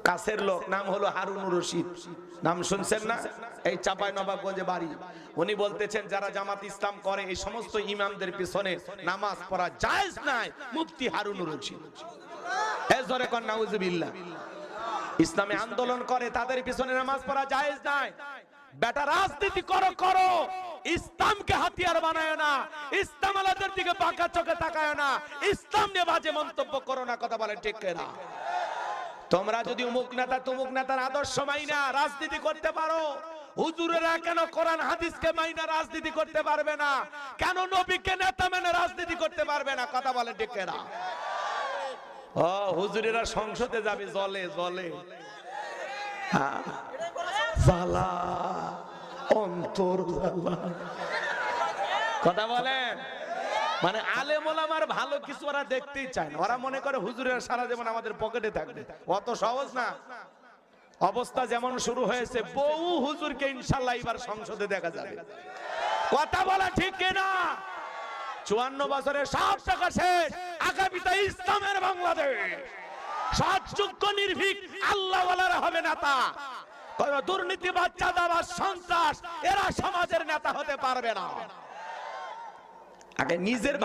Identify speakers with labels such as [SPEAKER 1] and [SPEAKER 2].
[SPEAKER 1] কাছের লোক, নাম হলো হারুনুর রশিদ, নাম শুনছেন না? এই চাঁপাইনবাবগঞ্জে বাড়ি। উনি বলতেছেন যারা জামাত ইসলাম করে এই সমস্ত ইমামদের পিছনে নামাজ পড়া জায়েজ নাই, মুফতি হারুনুর রশিদ। এই জোরে কোন নাউজুবিল্লাহ। ইসলামী আন্দোলন করে তাদের পিছনে নামাজ পড়া জায়েজ নাই। বেটা রাজনীতি করো করো, ইসলামকে হাতিয়ার বানায় না, ইসলাম আলাদের দিকে বাঁকা চোখে তাকায় না, ইসলাম নিয়ে বাজে মন্তব্য করো না। কথা বলেন ঠিক কিনা? তোমরা যদি অমুক নেতা তমুক নেতার আদর্শ মাইনা রাজনীতি করতে পারো, হুজুরেরা কেন কোরআন হাদিসকে মাইনা রাজনীতি করতে পারবে না? কেন নবীকে নেতা মেনে রাজনীতি করতে পারবে না? কথা বলেন ঠিক কিনা? ও হুজুরেরা সংসদে যাবে জলে জলে, জ্বালা অন্তর জ্বালা। কথা বলেন, মানে আলেম ওলামার ভালো কিছু ওরা দেখতেই চায় না। ওরা মনে করে হুজুরের সারা জীবন আমাদের পকেটে থাকবে, অত সহজ না। অবস্থা যেমন শুরু হয়েছে, বহু হুজুরকে ইনশাআল্লাহ এবার সংসদে দেখা যাবে। কথা বলা ঠিক কিনা? 54 বছরের সব টাকা শেষ, আগামীতে ইসলামের বাংলাদেশ। সৎযোগ্য নির্ভীক আল্লাহওয়ালারা হবে নেতা, কোন দুর্নীতিবাজ চাঁদাবাজ সন্ত্রাস এরা সমাজের নেতা হতে পারবে না। আগে নিজের